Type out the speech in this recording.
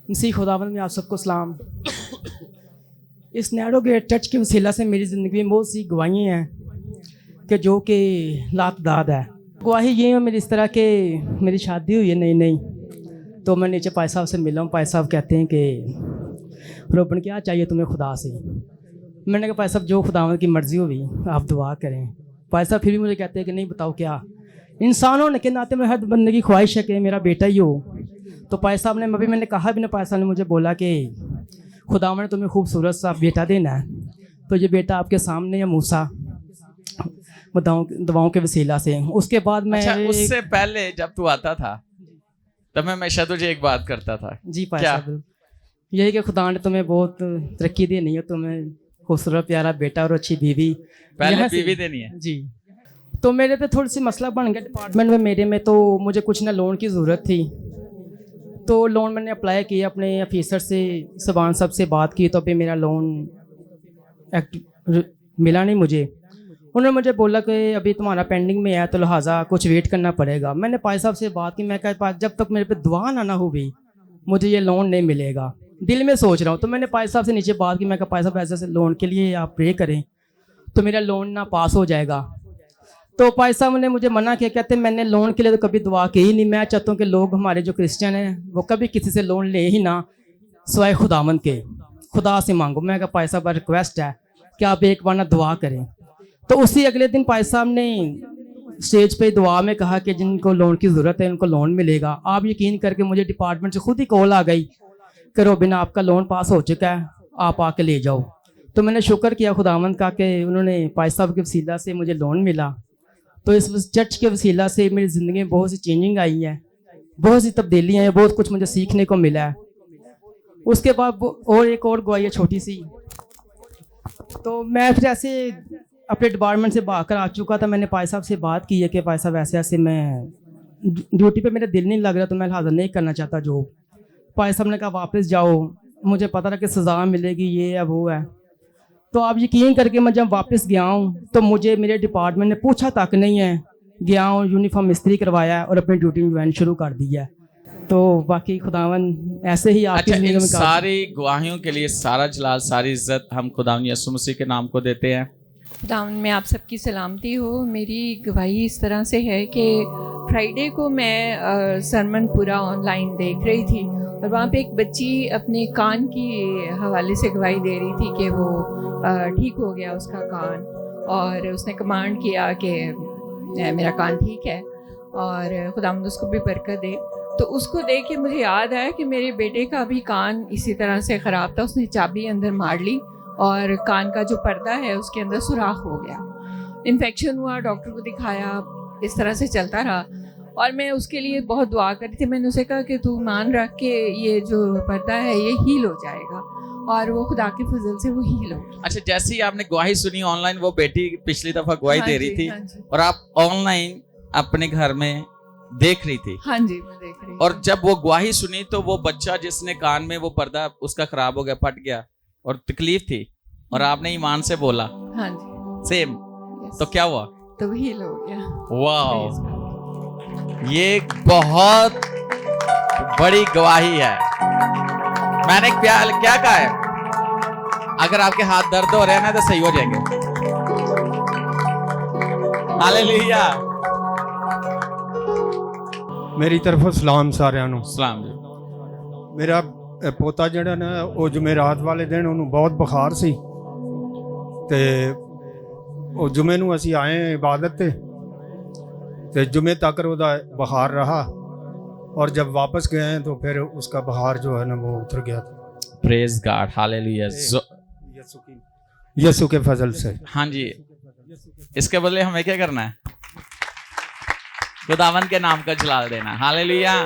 मसीह खुदावंद में आप सबको सलाम। इस नैरो गेट चर्च के वसीला से मेरी ज़िंदगी में बहुत सी गवाहियाँ हैं कि जो कि लातदाद है। गवाही ये है मेरी इस तरह के मेरी शादी हुई है नई नई, तो मैं नीचे पाई साहब से मिला हूँ। पाई साहब कहते हैं कि रोबन क्या चाहिए तुम्हें खुदा से। मैंने कहा पाई साहब जो खुदावंद की मर्ज़ी होगी आप दुआ करें। पाई साहब फिर भी मुझे कहते हैं कि नहीं बताओ क्या। इंसान होने के नाते में हर बंदे की ख्वाहिश है कि मेरा बेटा ही हो। तो पाई साहब ने अभी मैंने कहा भी ना, पाई साहब ने मुझे बोला कि खुदावंद ने तुम्हें खूबसूरत सा बेटा देना है, तो ये बेटा आपके सामने है मूसा दवाओं के वसीला से। उसके बाद मैं उससे पहले जब तू आता था तब मैं हमेशा तुझे एक बात करता था। जी पाई साहब, यही कि खुदा ने तुम्हें बहुत तरक्की देनी है, तुम्हें खूबसूरत प्यारा बेटा और अच्छी बीवी, पहले बीवी देनी है जी। तो मेरे पे थोड़ी सी मसला बन गया डिपार्टमेंट में मेरे में, तो मुझे कुछ ना लोन की ज़रूरत थी। तो लोन मैंने अप्लाई किया, अपने ऑफिसर से सबान साहब से बात की, तो अभी मेरा लोन मिला नहीं मुझे। उन्होंने मुझे बोला कि अभी तुम्हारा पेंडिंग में है तो लिहाजा कुछ वेट करना पड़ेगा। मैंने पाई साहब से बात की, मैं कहा जब तक मेरे पे दुआ ना हुई मुझे ये लोन नहीं मिलेगा। दिल में सोच रहा हूँ। तो मैंने पाई साहब से नीचे बात की, मैं कहा पाई साहब ऐसे लोन के लिए आप प्रे करें तो मेरा लोन ना पास हो जाएगा। तो पाई साहब ने मुझे मना किया, कहते मैंने लोन के लिए तो कभी दुआ की ही नहीं। मैं चाहता हूँ कि लोग हमारे जो क्रिश्चियन हैं वो कभी किसी से लोन ले ही ना सिवाय खुदावंद के, खुदा से मांगो। मैं कहा पाई साहब रिक्वेस्ट है कि आप एक बार ना दुआ करें। तो उसी अगले दिन पाई साहब ने स्टेज पे दुआ में कहा कि जिनको लोन की ज़रूरत है उनको लोन मिलेगा। आप यकीन करके मुझे डिपार्टमेंट से खुद ही कॉल आ गई कि रोबिन आपका लोन पास हो चुका है, आप आके ले जाओ। तो मैंने शुक्र किया खुदावंद का कि उन्होंने पाई साहब के वसीला से मुझे लोन मिला। तो इस चर्च के वसीला से मेरी ज़िंदगी में बहुत सी चेंजिंग आई है, बहुत सी तब्दीलियाँ हैं, बहुत कुछ मुझे सीखने को मिला है। उसके बाद और एक और गवाही है छोटी सी। तो मैं फिर ऐसे अपने डिपार्टमेंट से भाग कर आ चुका था। मैंने पाई साहब से बात की है कि पाई साहब ऐसे ऐसे मैं ड्यूटी पे मेरा दिल नहीं लग रहा, तो मैं हाज़िर नहीं करना चाहता जॉब। पाई साहब ने कहा वापस जाओ, मुझे पता था कि सज़ा मिलेगी, ये है वो है। तो आप यकीन करके मैं जब वापस गया हूँ तो मुझे मेरे डिपार्टमेंट ने पूछा तक नहीं है, गया हूँ यूनिफॉर्म इस्त्री करवाया और अपनी ड्यूटी में ज्वाइन शुरू कर दी है। तो बाकी खुदावन ऐसे ही आपकी ज़िंदगी में सारी गवाहियों के लिए सारा जलाल सारी इज्जत हम खुदावन यीशु मसीह के नाम को देते हैं। खुदावन में आप सबकी सलामती हो। मेरी गवाही इस तरह से है कि फ्राइडे को मैं सरमन पूरा ऑनलाइन देख रही थी और वहाँ पे एक बच्ची अपने कान की हवाले से गवाही दे रही थी कि वो ठीक हो गया उसका कान, और उसने कमांड किया कि मेरा कान ठीक है और खुदावंद उसको भी बरकत दे। तो उसको देख के मुझे याद आया कि मेरे बेटे का भी कान इसी तरह से ख़राब था। उसने चाबी अंदर मार ली और कान का जो पर्दा है उसके अंदर सुराख हो गया, इन्फेक्शन हुआ, डॉक्टर को दिखाया, इस तरह से चलता रहा। और मैं उसके लिए बहुत दुआ करी थी। मैंने उसे कहा कि तू मान रख के ये जो पर्दा है ये हील हो जाएगा, और वो खुदा के फजल से वो हील हो। अच्छा, जैसे ही आपने गवाही सुनी ऑनलाइन, वो बेटी पिछली दफा गवाही दे रही थी और आप ऑनलाइन अपने घर में देख रही थी। हाँ जी, मैं देख रही थी। और जब वो गवाही सुनी तो वो बच्चा जिसने कान में वो पर्दा उसका खराब हो गया, फट गया और तकलीफ थी, और आपने ईमान से बोला हाँ जी सेम, तो क्या हुआ? तो हील हो गया। वाह, ये बहुत बड़ी गवाही है। मैंने क्या कहा है, अगर आपके हाथ दर्द हो रहे हैं ना तो सही हो जाएंगे। हालेलुया। मेरी तरफों सलाम सारिਆਂ ਨੂੰ। सलाम जी। मेरा पोता ਜਿਹੜਾ ਨਾ ਉਹ ਜੁਮੇਰਾਤ ਵਾਲੇ ਦਿਨ ਉਹਨੂੰ ਬਹੁਤ ਬੁਖਾਰ ਸੀ ਤੇ ਉਹ जुमे ਨੂੰ ਅਸੀਂ ਆਏ इबादत ਤੇ जुमे तक ਉਹਦਾ बुखार रहा, और जब वापस गए हैं तो फिर उसका बुखार जो है ना वो उतर गया था। Praise God, hallelujah. यीशु के फजल से। हाँ जी, इसके बदले हमें क्या करना है? खुदावंद के नाम का जलाल देना। हालेलुया।